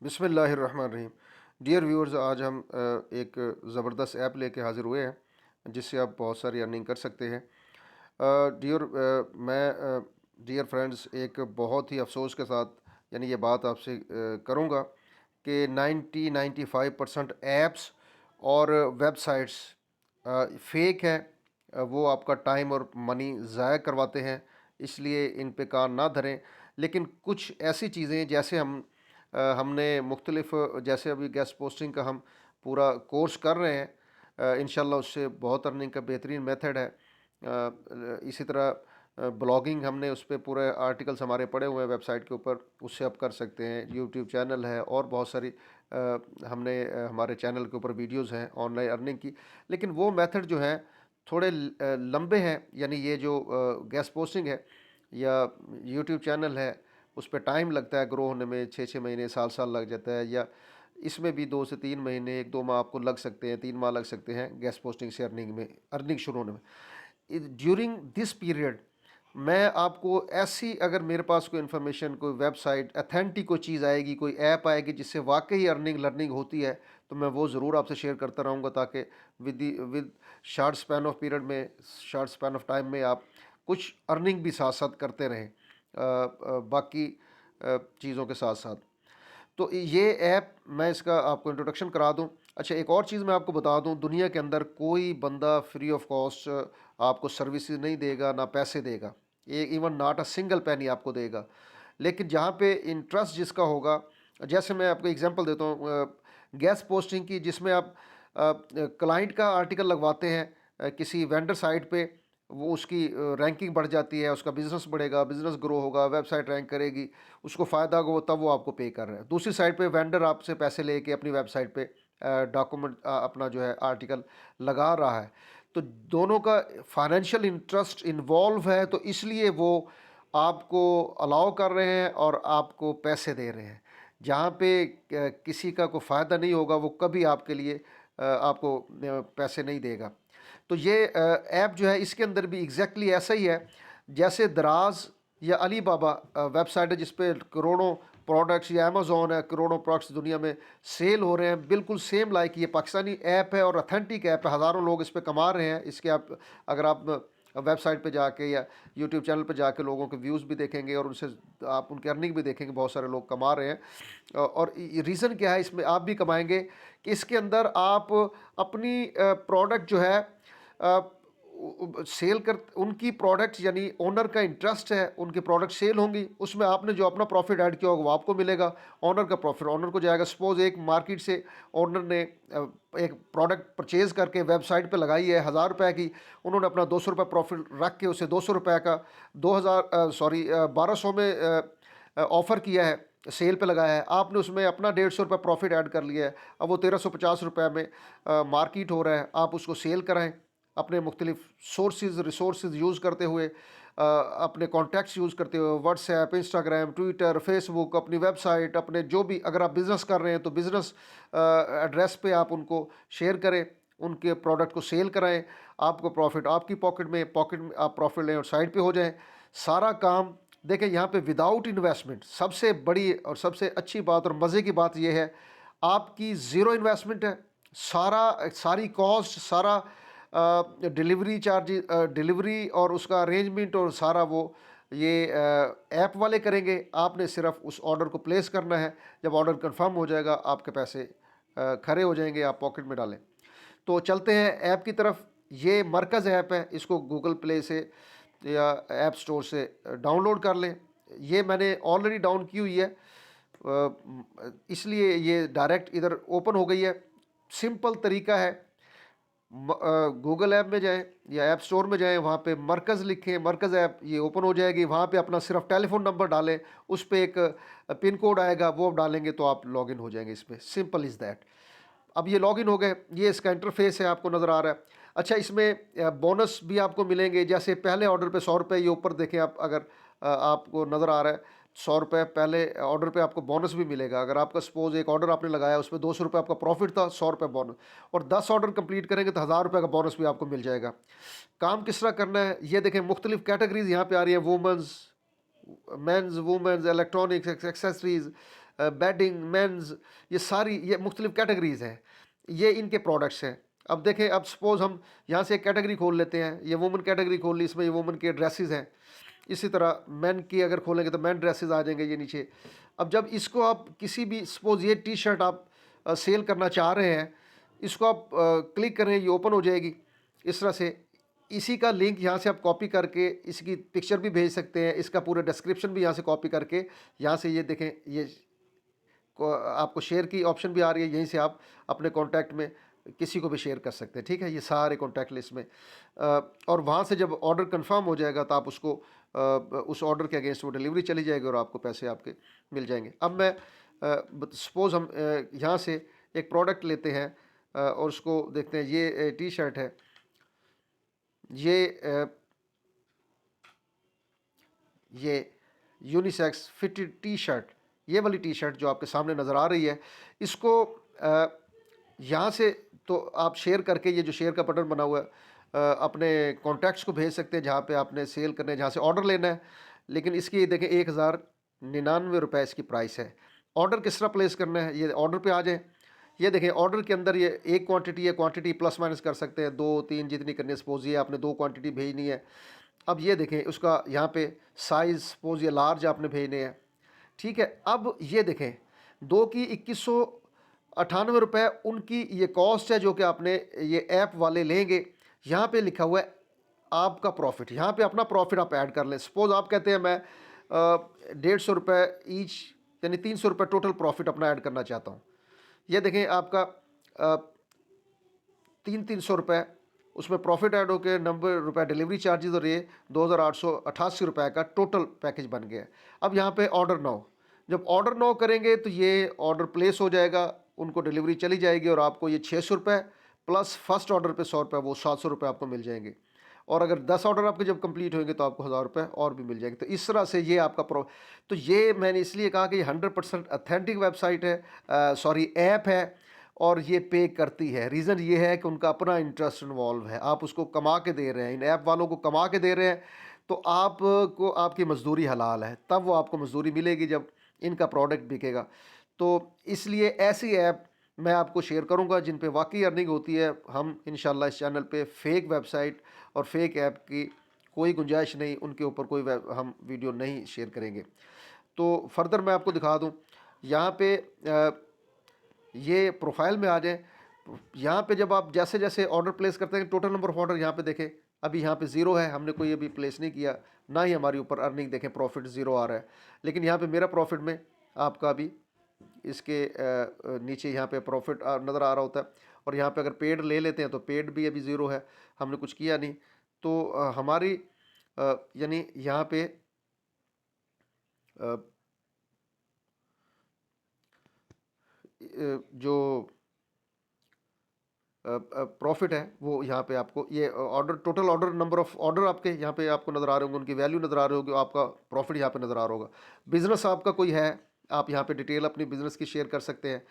बिस्मिल्लाहिर्रहमानिर्रहीम। Dear viewers, आज हम एक ज़बरदस्त ऐप लेके हाज़िर हुए हैं जिससे आप बहुत सारी अर्निंग कर सकते हैं। डियर फ्रेंड्स, एक बहुत ही अफसोस के साथ ये बात आपसे करूँगा कि 95% ऐप्स और वेबसाइट्स फेक हैं। वो आपका टाइम और मनी ज़ाया करवाते हैं, इसलिए इन पे कान ना धरें। लेकिन कुछ ऐसी चीज़ें जैसे हमने मुख्तलिफ़, जैसे अभी गेस्ट पोस्टिंग का हम पूरा कोर्स कर रहे हैं, इंशाल्लाह उससे बहुत अर्निंग का बेहतरीन मेथड है। इसी तरह ब्लॉगिंग, हमने उस पर पूरे आर्टिकल्स हमारे पड़े हुए हैं वेबसाइट के ऊपर, उससे आप कर सकते हैं। यूट्यूब चैनल है और बहुत सारी हमने हमारे चैनल के ऊपर वीडियोज़ हैं ऑनलाइन अर्निंग की। लेकिन वो मेथड जो है थोड़े लंबे हैं, यानी ये जो गेस्ट पोस्टिंग है या यूट्यूब चैनल है, उस पर टाइम लगता है ग्रो होने में, 6-6 महीने, साल लग जाता है। या इसमें भी 2 से 3 महीने, 1-2 माह आपको लग सकते हैं, 3 माह लग सकते हैं गेस्ट पोस्टिंग से अर्निंग शुरू होने में। ड्यूरिंग दिस पीरियड मैं आपको ऐसी, अगर मेरे पास कोई इन्फॉर्मेशन, कोई वेबसाइट अथेंटिक कोई चीज़ आएगी, कोई ऐप आएगी जिससे वाकई अर्निंग लर्निंग होती है, तो मैं वो ज़रूर आपसे शेयर करता रहूँगा, ताकि with short span of period में, शार्ट स्पैन ऑफ टाइम में आप कुछ अर्निंग भी साथ साथ करते रहें बाकी चीज़ों के साथ साथ। तो ये ऐप, मैं इसका आपको इंट्रोडक्शन करा दूं। अच्छा, एक और चीज़ मैं आपको बता दूं, दुनिया के अंदर कोई बंदा फ्री ऑफ कॉस्ट आपको सर्विसेज नहीं देगा, ना पैसे देगा, ये even not a single penny आपको देगा। लेकिन जहाँ पे इंटरेस्ट जिसका होगा, जैसे मैं आपको एग्जांपल देता हूँ गैस पोस्टिंग की, जिसमें आप क्लाइंट का आर्टिकल लगवाते हैं किसी वेंडर साइट पे, वो उसकी रैंकिंग बढ़ जाती है, उसका बिज़नेस बढ़ेगा, बिज़नेस ग्रो होगा, वेबसाइट रैंक करेगी, उसको फ़ायदा होगा, तब वो आपको पे कर रहा है। दूसरी साइड पे वेंडर आपसे पैसे लेके अपनी वेबसाइट पे डॉक्यूमेंट अपना जो है आर्टिकल लगा रहा है, तो दोनों का फाइनेंशियल इंटरेस्ट इन्वॉल्व है, तो इसलिए वो आपको अलाउ कर रहे हैं और आपको पैसे दे रहे हैं। जहाँ पे किसी का कोई फ़ायदा नहीं होगा, वो कभी आपके लिए आपको पैसे नहीं देगा। तो ये ऐप जो है, इसके अंदर भी एग्जैक्टली ऐसा ही है जैसे दराज या अली बाबा वेबसाइट है, जिस पे करोड़ों प्रोडक्ट्स, या अमेज़ोन है, करोड़ों प्रोडक्ट्स दुनिया में सेल हो रहे हैं, बिल्कुल सेम लाइक ये पाकिस्तानी ऐप है और अथेंटिक ऐप है। हज़ारों लोग इस पे कमा रहे हैं। इसके आप, अगर आप वेबसाइट पे जाके या यूट्यूब चैनल पे जाके लोगों के व्यूज़ भी देखेंगे और उनसे आप उनकी अर्निंग भी देखेंगे, बहुत सारे लोग कमा रहे हैं। और रीज़न क्या है इसमें आप भी कमाएंगे कि इसके अंदर आप अपनी प्रोडक्ट जो है सेल कर, उनकी प्रोडक्ट्स, यानी ओनर का इंटरेस्ट है, उनके प्रोडक्ट सेल होंगी, उसमें आपने जो अपना प्रॉफिट ऐड किया होगा वो आपको मिलेगा। ओनर का प्रॉफिट ओनर को जाएगा। सपोज एक मार्केट से ओनर ने एक प्रोडक्ट परचेज करके वेबसाइट पे लगाई है 1000 रुपये की, उन्होंने अपना 200 रुपये प्रॉफिट रख के उसे 200 रुपये का 1200 में ऑफ़र किया है, सेल पे लगाया है, आपने उसमें अपना 150 रुपये प्रॉफिट ऐड कर लिया है। अब वो 1350 रुपये में मार्केट हो रहा है, आप उसको सेल कराएं अपने मुख्तलिफ रिसोर्सेज यूज़ करते हुए, अपने कॉन्टैक्ट्स यूज़ करते हुए, व्हाट्सएप, इंस्टाग्राम, ट्विटर, फेसबुक, अपनी वेबसाइट, अपने जो भी, अगर आप बिज़नेस कर रहे हैं तो बिज़नेस एड्रेस पे आप उनको शेयर करें, उनके प्रोडक्ट को सेल कराएं। आपको प्रॉफिट आपकी पॉकेट में आप प्रॉफिट लें और साइड पे हो जाएं। सारा काम देखें यहाँ पे विदाउट इन्वेस्टमेंट। सबसे बड़ी और सबसे अच्छी बात और मज़े की बात यह है, आपकी ज़ीरो इन्वेस्टमेंट है। सारी कॉस्ट, सारा डिलीवरी चार्ज, डिलीवरी और उसका अरेंजमेंट और सारा वो ये ऐप वाले करेंगे। आपने सिर्फ उस ऑर्डर को प्लेस करना है। जब ऑर्डर कंफर्म हो जाएगा, आपके पैसे खड़े हो जाएंगे, आप पॉकेट में डालें। तो चलते हैं ऐप की तरफ। ये मरकज़ ऐप है, इसको गूगल प्ले से या ऐप स्टोर से डाउनलोड कर लें। ये मैंने ऑलरेडी डाउन की हुई है, इसलिए ये डायरेक्ट इधर ओपन हो गई है। सिंपल तरीका है, गूगल ऐप में जाएं या ऐप स्टोर में जाएं, वहाँ पे मरकज़ लिखें, मरकज़ ऐप, ये ओपन हो जाएगी। वहाँ पे अपना सिर्फ टेलीफोन नंबर डालें, उस पर एक पिन कोड आएगा, वो आप डालेंगे तो आप लॉगिन हो जाएंगे इसमें। Simple is that. अब ये लॉगिन हो गए, ये इसका इंटरफेस है, आपको नज़र आ रहा है। अच्छा, इसमें बोनस भी आपको मिलेंगे। जैसे पहले ऑर्डर पे 100 रुपये, ये ऊपर देखें आप, अगर आपको नज़र आ रहा है 100 रुपये, पहले ऑर्डर पे आपको बोनस भी मिलेगा। अगर आपका सपोज एक ऑर्डर आपने लगाया, उसमें 200 रुपये आपका प्रॉफिट था, 100 रुपये बोनस, और 10 ऑर्डर कंप्लीट करेंगे तो 1000 रुपये का बोनस भी आपको मिल जाएगा। काम किस तरह करना है ये देखें, मुख्तलिफ कैटेगरीज यहाँ पे आ रही है। Women's, men's, women's, electronics, accessories, bedding, men's, ये सारी ये मुख्तलिफ कैटेगरीज़ हैं, ये इनके प्रोडक्ट्स हैं। अब देखें, अब सपोज़ हम यहाँ से एक कैटेगरी खोल लेते हैं, ये वुमेन कैटेगरी खोल ली, इसमें ये वुमेन के ड्रेसेस हैं। इसी तरह मेन की अगर खोलेंगे तो मेन ड्रेसेस आ जाएंगे ये नीचे। अब जब इसको आप किसी भी, सपोज़ ये टी शर्ट आप सेल करना चाह रहे हैं, इसको आप क्लिक करें, ये ओपन हो जाएगी इस तरह से। इसी का लिंक यहाँ से आप कॉपी करके इसकी पिक्चर भी भेज सकते हैं, इसका पूरा डिस्क्रिप्शन भी यहाँ से कॉपी करके, यहाँ से ये देखें, ये आपको शेयर की ऑप्शन भी आ रही है, यहीं से आप अपने कॉन्टैक्ट में किसी को भी शेयर कर सकते हैं। ठीक है, ये सारे कॉन्टैक्ट लिस्ट में और वहाँ से जब ऑर्डर कंफर्म हो जाएगा तो आप उसको उस ऑर्डर के अगेंस्ट वो डिलीवरी चली जाएगी और आपको पैसे आपके मिल जाएंगे। अब मैं सपोज़ हम यहाँ से एक प्रोडक्ट लेते हैं और उसको देखते हैं। ये टी शर्ट है, ये यूनिसेक्स फिटेड टी शर्ट, ये वाली टी शर्ट जो आपके सामने नज़र आ रही है, इसको यहाँ से तो आप शेयर करके, ये जो शेयर का बटन बना हुआ है, अपने कॉन्टैक्ट्स को भेज सकते हैं जहाँ पे आपने सेल करना है, जहाँ से ऑर्डर लेना है। लेकिन इसकी देखें 1099 रुपये इसकी प्राइस है। ऑर्डर किस तरह प्लेस करना है, ये ऑर्डर पे आ जाए। ये देखें, ऑर्डर के अंदर ये एक क्वांटिटी है, क्वांटिटी प्लस माइनस कर सकते हैं, 2 3 जितनी करनी है। सपोज ये आपने 2 क्वांटिटी भेजनी है। अब ये देखें, उसका यहाँ पे साइज़ सपोज ये लार्ज आपने भेजने हैं। ठीक है, अब ये देखें, 2 की 2198 रुपये उनकी ये कॉस्ट है जो कि आपने ये ऐप वाले लेंगे। यहाँ पे लिखा हुआ है आपका प्रॉफिट, यहाँ पे अपना प्रॉफिट आप ऐड कर लें। सपोज आप कहते हैं मैं 150 रुपये ईच, यानी 300 रुपये टोटल प्रॉफिट अपना ऐड करना चाहता हूँ। ये देखें, आपका 300 रुपये उसमें प्रॉफिट ऐड होकर 90 रुपये डिलीवरी चार्जेस और ये 2888 रुपये का टोटल पैकेज बन गया। अब यहाँ पे ऑर्डर नाउ, जब ऑर्डर नाउ करेंगे तो ये ऑर्डर प्लेस हो जाएगा, उनको डिलीवरी चली जाएगी और आपको ये 600 रुपये प्लस फर्स्ट ऑर्डर पे 100 रुपये, वो 700 रुपये आपको मिल जाएंगे। और अगर 10 ऑर्डर आपके जब कंप्लीट होंगे तो आपको 1000 रुपये और भी मिल जाएंगे। तो इस तरह से ये आपका तो ये मैंने इसलिए कहा कि ये 100% अथेंटिक वेबसाइट है, सॉरी ऐप है, और ये पे करती है। रीज़न ये है कि उनका अपना इंटरेस्ट इन्वॉल्व है, आप उसको कमा के दे रहे हैं, इन ऐप वालों को कमा के दे रहे हैं, तो आपको आपकी मजदूरी हलाल है, तब वो आपको मजदूरी मिलेगी जब इनका प्रोडक्ट बिकेगा। तो इसलिए ऐसी ऐप मैं आपको शेयर करूंगा जिन पे वाकई अर्निंग होती है। हम इंशाल्लाह इस चैनल पे फेक वेबसाइट और फेक ऐप की कोई गुंजाइश नहीं, उनके ऊपर कोई हम वीडियो नहीं शेयर करेंगे। तो फर्दर मैं आपको दिखा दूं, यहाँ पे ये प्रोफाइल में आ जाए। यहाँ पे जब आप जैसे जैसे ऑर्डर प्लेस करते हैं, टोटल नंबर ऑफ ऑर्डर यहाँ पे देखें, अभी यहाँ पे ज़ीरो है, हमने कोई अभी प्लेस नहीं किया, ना ही हमारी ऊपर अर्निंग देखें प्रॉफिट ज़ीरो आ रहा है। लेकिन यहाँ पे मेरा प्रॉफिट में आपका अभी इसके नीचे यहाँ पे प्रॉफिट नज़र आ रहा होता है। और यहाँ पे अगर पेड ले लेते हैं तो पेड भी अभी ज़ीरो है, हमने कुछ किया नहीं। तो हमारी यानी यहाँ पे जो प्रॉफिट है वो यहाँ पे आपको ये order, total order, number of order आपके यहाँ पे आपको नज़र आ रहे होंगे, उनकी वैल्यू नज़र आ रही होगी, आपका प्रॉफिट यहाँ पे नज़र आ रहा होगा। बिज़नेस आपका कोई है, आप यहाँ पे डिटेल अपनी बिज़नेस की शेयर कर सकते हैं।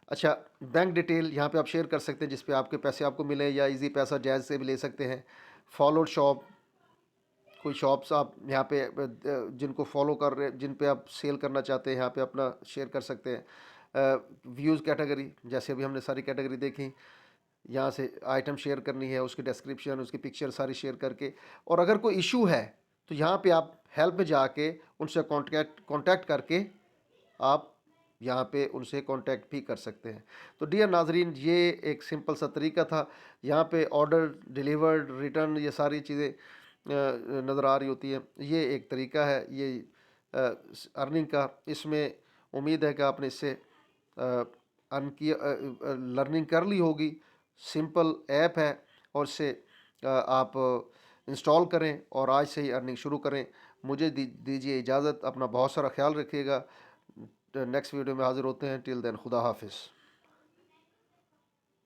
अच्छा, बैंक डिटेल यहाँ पे आप शेयर कर सकते हैं जिस पे आपके पैसे आपको मिले, या इजी पैसा जैज़ से भी ले सकते हैं। फॉलोड शॉप, कोई शॉप्स आप यहाँ पे जिनको फॉलो कर रहे, जिन पे आप सेल करना चाहते हैं, यहाँ पे अपना शेयर कर सकते हैं। व्यूज़ कैटेगरी, जैसे अभी हमने सारी कैटेगरी देखी, यहाँ से आइटम शेयर करनी है, उसकी डिस्क्रिप्शन, उसकी पिक्चर सारी शेयर करके। और अगर कोई इशू है तो यहाँ पे आप हेल्प में जाके उनसे कांटेक्ट करके आप यहाँ पे उनसे कांटेक्ट भी कर सकते हैं। तो डियर नाजरीन, ये एक सिंपल सा तरीका था। यहाँ पे ऑर्डर डिलीवर्ड, रिटर्न, ये सारी चीज़ें नज़र आ रही होती है। ये एक तरीका है ये अर्निंग का। इसमें उम्मीद है कि आपने इससे अर्न किया, लर्निंग कर ली होगी। सिंपल ऐप है और इससे आप इंस्टॉल करें और आज से ही अर्निंग शुरू करें। मुझे दीजिए इजाज़त, अपना बहुत सारा ख्याल रखिएगा। नेक्स्ट वीडियो में हाज़िर होते हैं। टिल देन, खुदा हाफिज़।